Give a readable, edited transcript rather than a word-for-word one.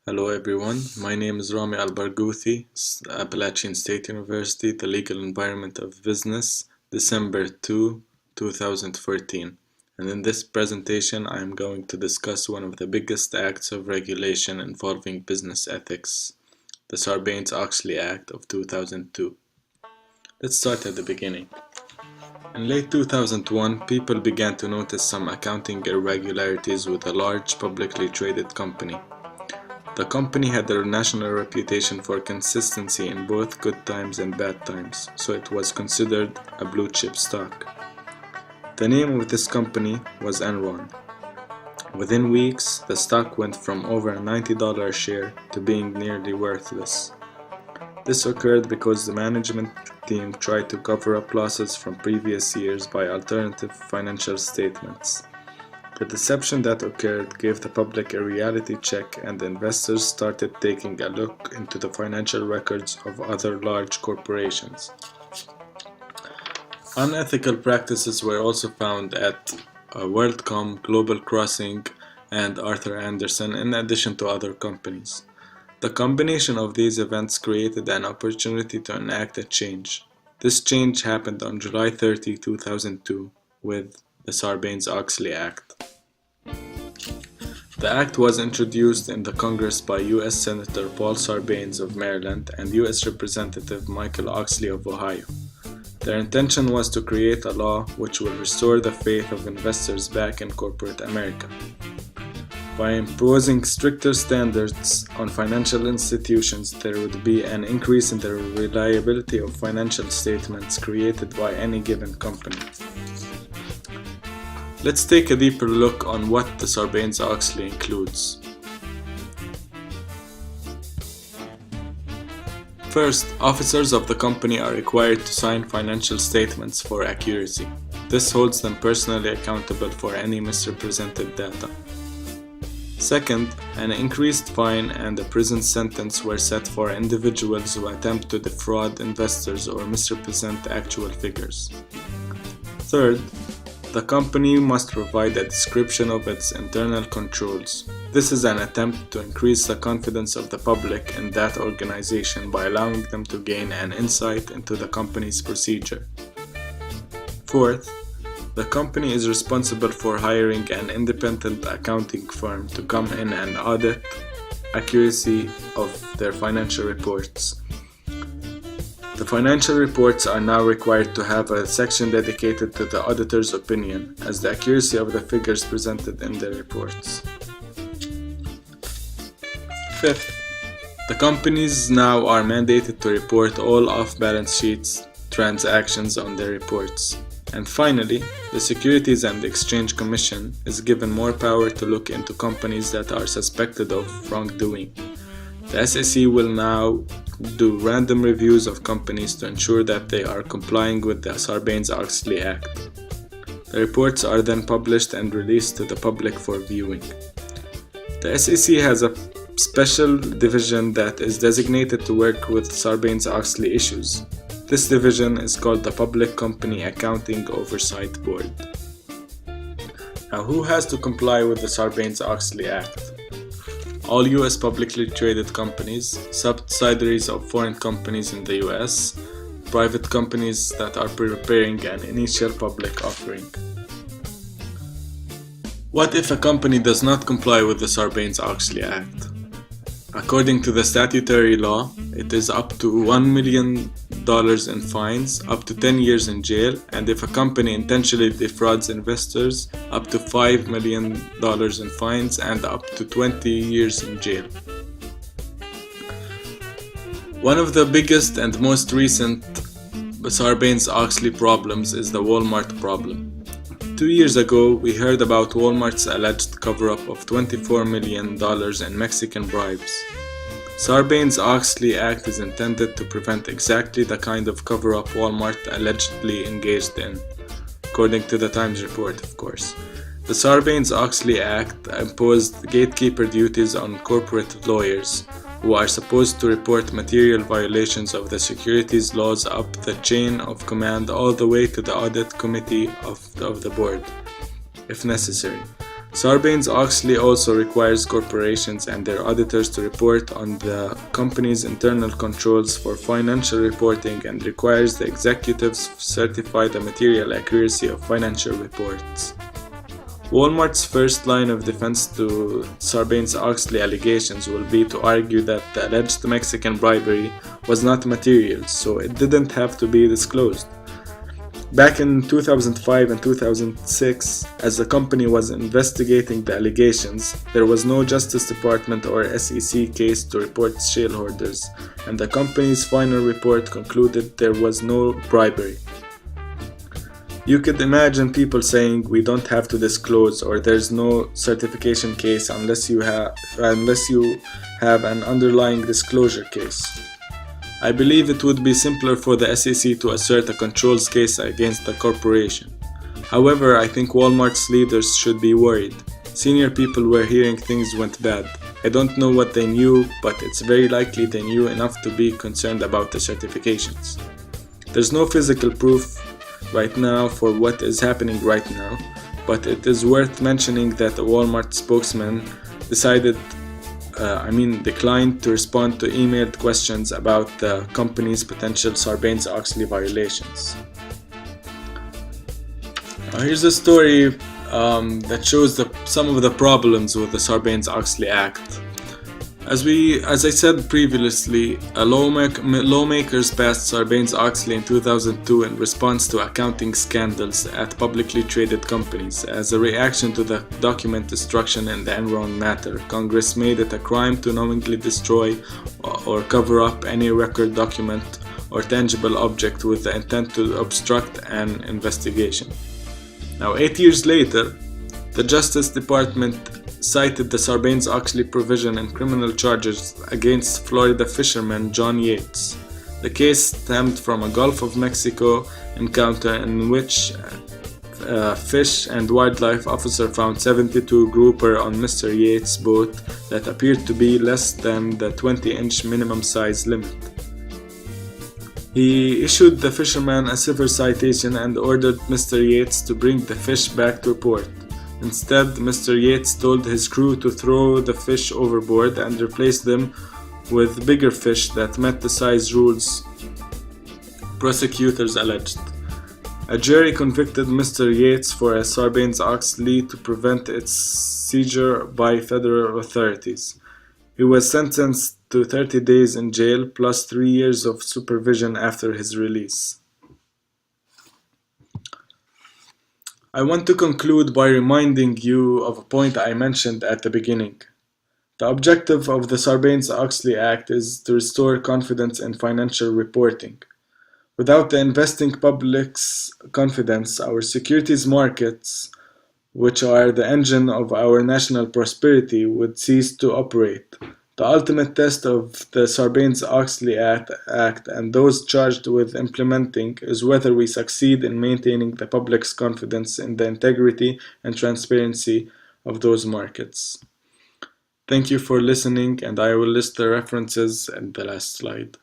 Hello everyone, my name is Rami Albarghouthi, Appalachian State University, the Legal Environment of Business, December 2, 2014. And in this presentation I am going to discuss one of the biggest acts of regulation involving business ethics, the Sarbanes-Oxley Act of 2002. Let's start at the beginning. In late 2001, people began to notice some accounting irregularities with a large publicly traded company. The company had a national reputation for consistency in both good times and bad times, so it was considered a blue-chip stock. The name of this company was Enron. Within weeks, the stock went from over a $90 a share to being nearly worthless. This occurred because the management team tried to cover up losses from previous years by alternative financial statements. The deception that occurred gave the public a reality check, and investors started taking a look into the financial records of other large corporations. Unethical practices were also found at WorldCom, Global Crossing, and Arthur Andersen, in addition to other companies. The combination of these events created an opportunity to enact a change. This change happened on July 30, 2002, with the Sarbanes-Oxley Act. The act was introduced in the Congress by U.S. Senator Paul Sarbanes of Maryland and U.S. Representative Michael Oxley of Ohio. Their intention was to create a law which will restore the faith of investors back in corporate America. By imposing stricter standards on financial institutions, there would be an increase in the reliability of financial statements created by any given company. Let's take a deeper look on what the Sarbanes-Oxley includes. First, officers of the company are required to sign financial statements for accuracy. This holds them personally accountable for any misrepresented data. Second, an increased fine and a prison sentence were set for individuals who attempt to defraud investors or misrepresent actual figures. Third, the company must provide a description of its internal controls. This is an attempt to increase the confidence of the public in that organization by allowing them to gain an insight into the company's procedure. Fourth, the company is responsible for hiring an independent accounting firm to come in and audit accuracy of their financial reports. The financial reports are now required to have a section dedicated to the auditor's opinion as the accuracy of the figures presented in their reports. Fifth, the companies now are mandated to report all off-balance sheets transactions on their reports. And finally, the Securities and Exchange Commission is given more power to look into companies that are suspected of wrongdoing. The SEC will now do random reviews of companies to ensure that they are complying with the Sarbanes-Oxley Act. The reports are then published and released to the public for viewing. The SEC has a special division that is designated to work with Sarbanes-Oxley issues. This division is called the Public Company Accounting Oversight Board. Now, who has to comply with the Sarbanes-Oxley Act? All U.S. publicly traded companies, subsidiaries of foreign companies in the U.S., private companies that are preparing an initial public offering. What if a company does not comply with the Sarbanes-Oxley Act? According to the statutory law, it is up to $1 million in fines, up to 10 years in jail, and if a company intentionally defrauds investors, up to $5 million in fines and up to 20 years in jail. One of the biggest and most recent Sarbanes-Oxley problems is the Walmart problem. 2 years ago, we heard about Walmart's alleged cover-up of $24 million in Mexican bribes. Sarbanes-Oxley Act is intended to prevent exactly the kind of cover-up Walmart allegedly engaged in, according to the Times report, of course. The Sarbanes-Oxley Act imposed gatekeeper duties on corporate lawyers, who are supposed to report material violations of the securities laws up the chain of command all the way to the audit committee of the board, if necessary. Sarbanes-Oxley also requires corporations and their auditors to report on the company's internal controls for financial reporting and requires the executives certify the material accuracy of financial reports. Walmart's first line of defense to Sarbanes-Oxley allegations will be to argue that the alleged Mexican bribery was not material, so it didn't have to be disclosed. Back in 2005 and 2006, as the company was investigating the allegations, there was no Justice Department or SEC case to report shareholders, and the company's final report concluded there was no bribery. You could imagine people saying we don't have to disclose or there's no certification case unless you have an underlying disclosure case. I believe it would be simpler for the SEC to assert a controls case against the corporation. However, I think Walmart's leaders should be worried. Senior people were hearing things went bad. I don't know what they knew, but it's very likely they knew enough to be concerned about the certifications. There's no physical proof right now for what is happening right now, but it is worth mentioning that a Walmart spokesman declined to respond to emailed questions about the company's potential Sarbanes-Oxley violations. Here's a story that shows some of the problems with the Sarbanes-Oxley Act. As I said previously, lawmakers passed Sarbanes-Oxley in 2002 in response to accounting scandals at publicly traded companies. As a reaction to the document destruction in the Enron matter, Congress made it a crime to knowingly destroy or cover up any record, document, or tangible object with the intent to obstruct an investigation. Now, 8 years later, the Justice Department cited the Sarbanes-Oxley provision in criminal charges against Florida fisherman John Yates. The case stemmed from a Gulf of Mexico encounter in which a Fish and Wildlife officer found 72 grouper on Mr. Yates' boat that appeared to be less than the 20-inch minimum size limit. He issued the fisherman a civil citation and ordered Mr. Yates to bring the fish back to port. Instead, Mr. Yates told his crew to throw the fish overboard and replace them with bigger fish that met the size rules, prosecutors alleged. A jury convicted Mr. Yates for a Sarbanes-Oxley to prevent its seizure by federal authorities. He was sentenced to 30 days in jail plus 3 years of supervision after his release. I want to conclude by reminding you of a point I mentioned at the beginning. The objective of the Sarbanes-Oxley Act is to restore confidence in financial reporting. Without the investing public's confidence, our securities markets, which are the engine of our national prosperity, would cease to operate. The ultimate test of the Sarbanes-Oxley Act and those charged with implementing is whether we succeed in maintaining the public's confidence in the integrity and transparency of those markets. Thank you for listening, and I will list the references in the last slide.